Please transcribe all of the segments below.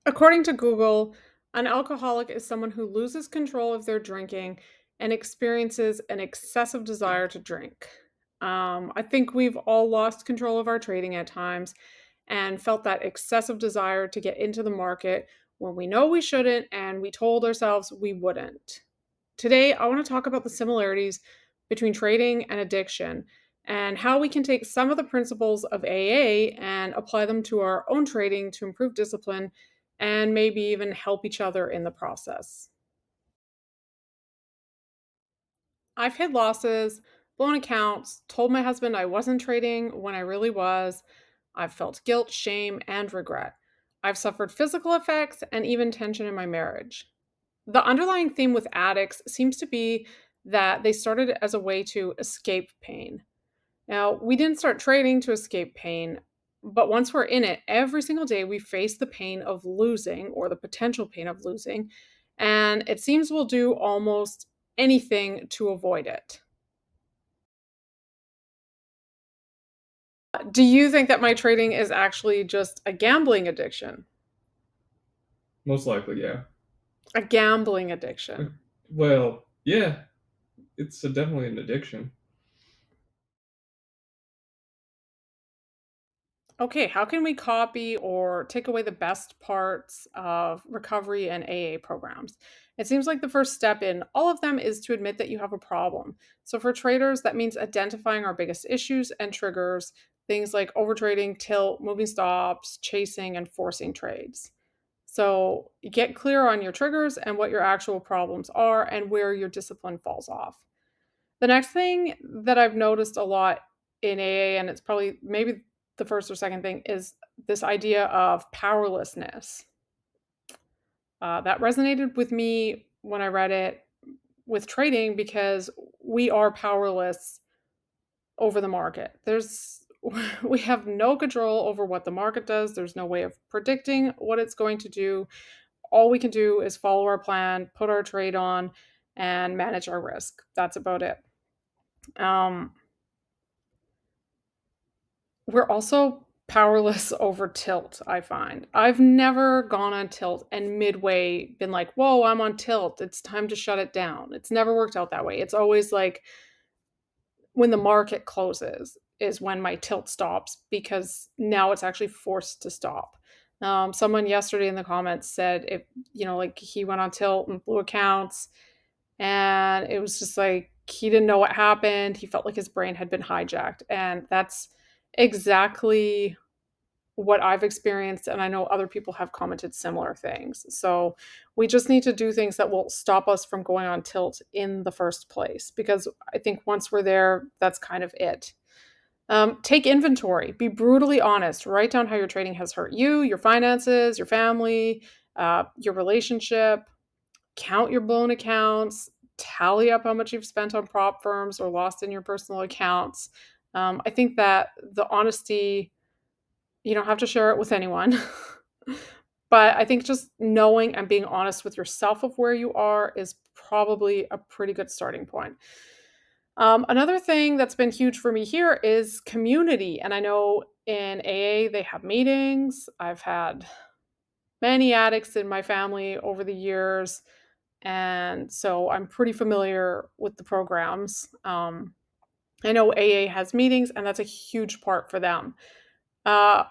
According to Google, an alcoholic is someone who loses control of their drinking and experiences an excessive desire to drink. I think we've all lost control of our trading at times and felt that excessive desire to get into the market when we know we shouldn't and we told ourselves we wouldn't. Today, I want to talk about the similarities between trading and addiction and how we can take some of the principles of AA and apply them to our own trading to improve discipline and maybe even help each other in the process. I've hit losses, blown accounts, told my husband I wasn't trading when I really was. I've felt guilt, shame, and regret. I've suffered physical effects and even tension in my marriage. The underlying theme with addicts seems to be that they started as a way to escape pain. Now, we didn't start trading to escape pain, but once we're in it, every single day we face the pain of losing or the potential pain of losing, and it seems we'll do almost anything to avoid it. Do you think that my trading is actually just a gambling addiction? Most likely, yeah. A gambling Uh, addiction. Well, yeah, it's definitely an addiction. Okay, how can we copy or take away the best parts of recovery and AA programs? It seems like the first step in all of them is to admit that you have a problem. So, for traders, that means identifying our biggest issues and triggers, things like overtrading, tilt, moving stops, chasing, and forcing trades. So, get clear on your triggers and what your actual problems are and where your discipline falls off. The next thing that I've noticed a lot in AA, and it's probably maybe the first or second thing, is this idea of powerlessness. That resonated with me when I read it with trading because we are powerless over the market. We have no control over what the market does. There's no way of predicting what it's going to do. All we can do is follow our plan, put our trade on, and manage our risk. That's about it. Um, We're also powerless over tilt, I find. I've never gone on tilt and midway been like, "Whoa, I'm on tilt. It's time to shut it down." It's never worked out that way. It's always like when the market closes is when my tilt stops because now it's actually forced to stop. Someone yesterday in the comments said if, like he went on tilt and blew accounts and it was just like he didn't know what happened. He felt like his brain had been hijacked. And that's exactly what I've experienced. And I know other people have commented similar things. So we just need to do things that will stop us from going on tilt in the first place. Because I think once we're there, that's kind of it. Take inventory, be brutally honest, write down how your trading has hurt you, your finances, your family, your relationship. Count your blown accounts, tally up how much you've spent on prop firms or lost in your personal accounts. I think that the honesty, you don't have to share it with anyone. But I think just knowing and being honest with yourself of where you are is probably a pretty good starting point. Another thing that's been huge for me here is community. And I know in AA they have meetings. I've had many addicts in my family over the years. And so I'm pretty familiar with the programs. I know AA has meetings, and that's a huge part for them. Uh,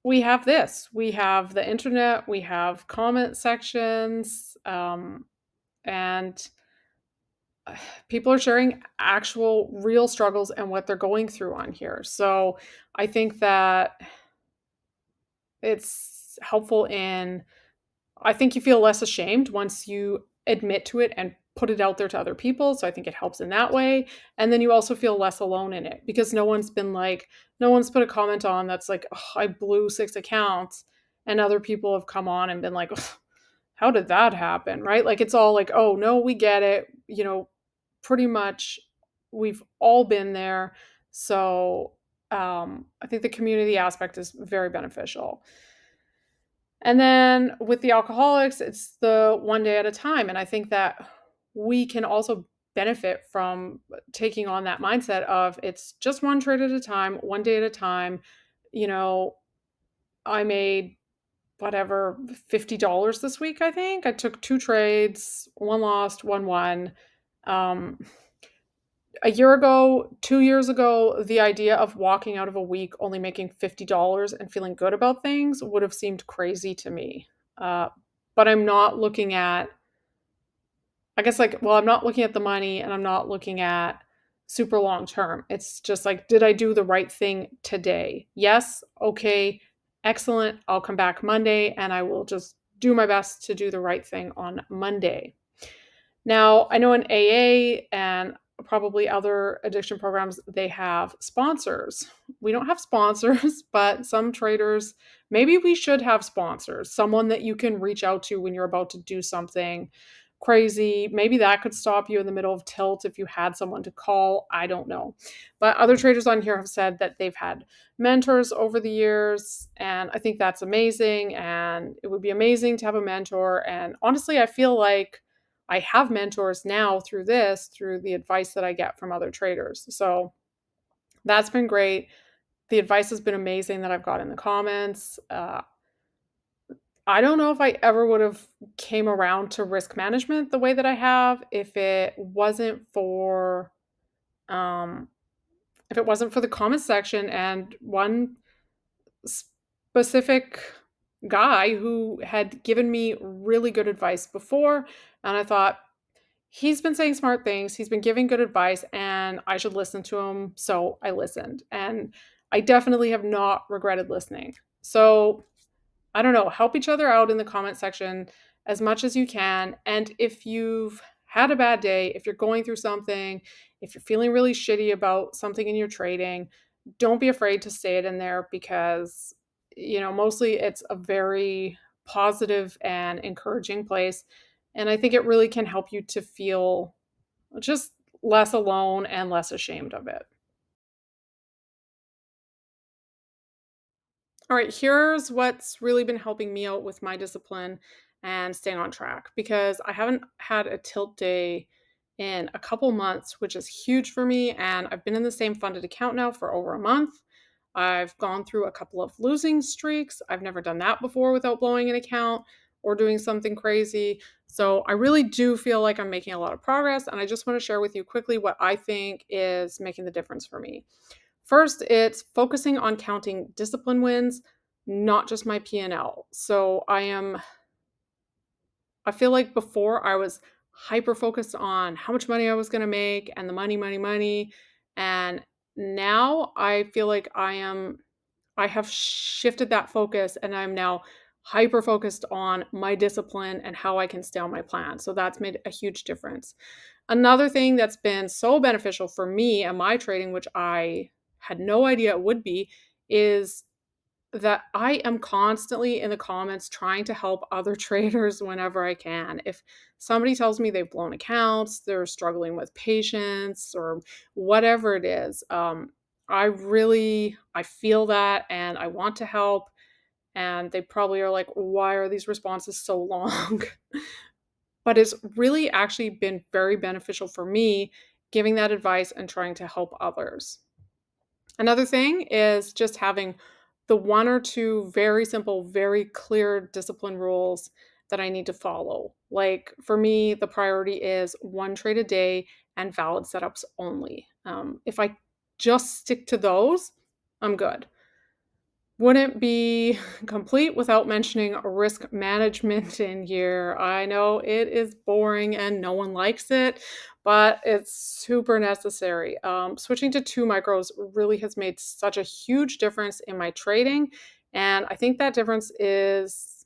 we have this. We have the internet. We have comment sections, and people are sharing actual, real struggles and what they're going through on here. So I think that it's helpful in I think you feel less ashamed once you admit to it and put it out there to other people, so I think it helps in that way, and then you also feel less alone in it because no one's put a comment on that's like, "Ugh, I blew 6 accounts," and other people have come on and been like, "Ugh, how did that happen?" Right? Like, it's all like, "Oh, no, we get it," pretty much we've all been there, so, I think the community aspect is very beneficial. And then with the alcoholics, it's the one day at a time. And I think that we can also benefit from taking on that mindset of it's just one trade at a time, one day at a time. You know, I made whatever, $50 this week, I think. I took 2 trades, 1 lost, 1 won. Um, a year ago, 2 years ago, the idea of walking out of a week only making $50 and feeling good about things would have seemed crazy to me. Uh, but I'm not looking at I guess, like, well, I'm not looking at the money and I'm not looking at super long term. It's just like, did I do the right thing today? Yes. Okay. Excellent. I'll come back Monday and I will just do my best to do the right thing on Monday. Now, I know in AA and probably other addiction programs, they have sponsors. We don't have sponsors, but some traders, maybe we should have sponsors, someone that you can reach out to when you're about to do something crazy. Maybe that could stop you in the middle of tilt if you had someone to call. I don't know. But other traders on here have said that they've had mentors over the years, and I think that's amazing. And it would be amazing to have a mentor. And honestly, I feel like I have mentors now through this, through the advice that I get from other traders. So that's been great. The advice has been amazing that I've got in the comments. I don't know if I ever would have came around to risk management the way that I have um, if it wasn't for the comment section and one specific guy who had given me really good advice before, and I thought, he's been saying smart things, he's been giving good advice, and I should listen to him, so I listened, and I definitely have not regretted listening. So, I don't know, help each other out in the comment section as much as you can, and if you've had a bad day, if you're going through something, if you're feeling really shitty about something in your trading, don't be afraid to say it in there because, mostly it's a very positive and encouraging place, and I think it really can help you to feel just less alone and less ashamed of it. All right, here's what's really been helping me out with my discipline and staying on track because I haven't had a tilt day in a couple months, which is huge for me. And I've been in the same funded account now for over a month. I've gone through a couple of losing streaks. I've never done that before without blowing an account or doing something crazy. So I really do feel like I'm making a lot of progress. And I just want to share with you quickly what I think is making the difference for me. First, it's focusing on counting discipline wins, not just my P&L. So I feel like before I was hyper focused on how much money I was going to make and the money, money, money. And now I feel like I have shifted that focus and I'm now hyper focused on my discipline and how I can stay on my plan. So that's made a huge difference. Another thing that's been so beneficial for me and my trading, which I had no idea it would be, is that I am constantly in the comments trying to help other traders whenever I can. If somebody tells me they've blown accounts, they're struggling with patience or whatever it is, I feel that and I want to help. And they probably are like, why are these responses so long? But it's really actually been very beneficial for me giving that advice and trying to help others. Another thing is just having the 1 or 2 very simple, very clear discipline rules that I need to follow. Like for me, the priority is 1 trade a day and valid setups only. If I just stick to those, I'm good. Wouldn't be complete without mentioning risk management in here. I know it is boring and no one likes it, but it's super necessary. Switching to 2 micros really has made such a huge difference in my trading. And I think that difference is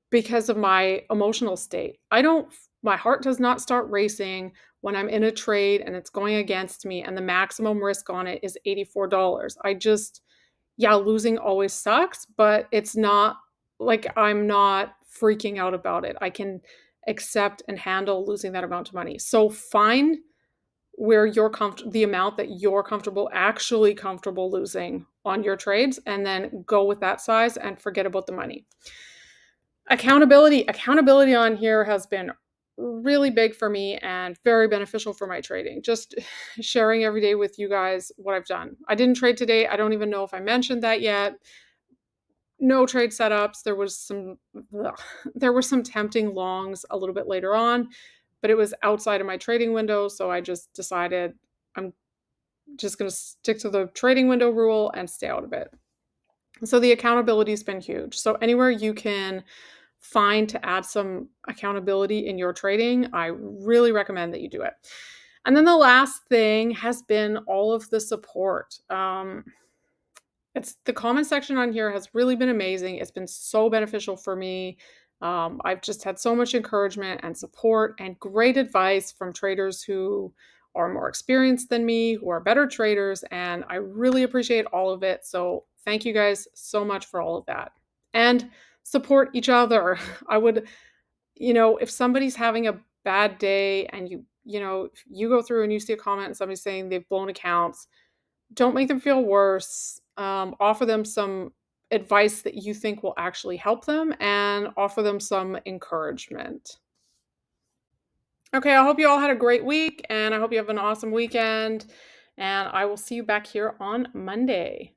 because of my emotional state. My heart does not start racing when I'm in a trade and it's going against me and the maximum risk on it is $84. Yeah, losing always sucks, but it's not like I'm not freaking out about it. I can accept and handle losing that amount of money. So find where the amount that you're actually comfortable losing on your trades, and then go with that size and forget about the money. Accountability on here has been really big for me and very beneficial for my trading. Just sharing every day with you guys what I've done. I didn't trade today. I don't even know if I mentioned that yet. No trade setups. Ugh, there were some tempting longs a little bit later on, but it was outside of my trading window, so I just decided I'm just gonna stick to the trading window rule and stay out of it. So the accountability's been huge. So anywhere you can find to add some accountability in your trading, I really recommend that you do it. And then the last thing has been all of the support. It's the comment section on here has really been amazing. It's been so beneficial for me. I've just had so much encouragement and support and great advice from traders who are more experienced than me, who are better traders, and I really appreciate all of it. So, thank you guys so much for all of that. And support each other. I would, if somebody's having a bad day and if you go through and you see a comment and somebody's saying they've blown accounts, don't make them feel worse. Offer them some advice that you think will actually help them and offer them some encouragement. Okay, I hope you all had a great week and I hope you have an awesome weekend. And I will see you back here on Monday.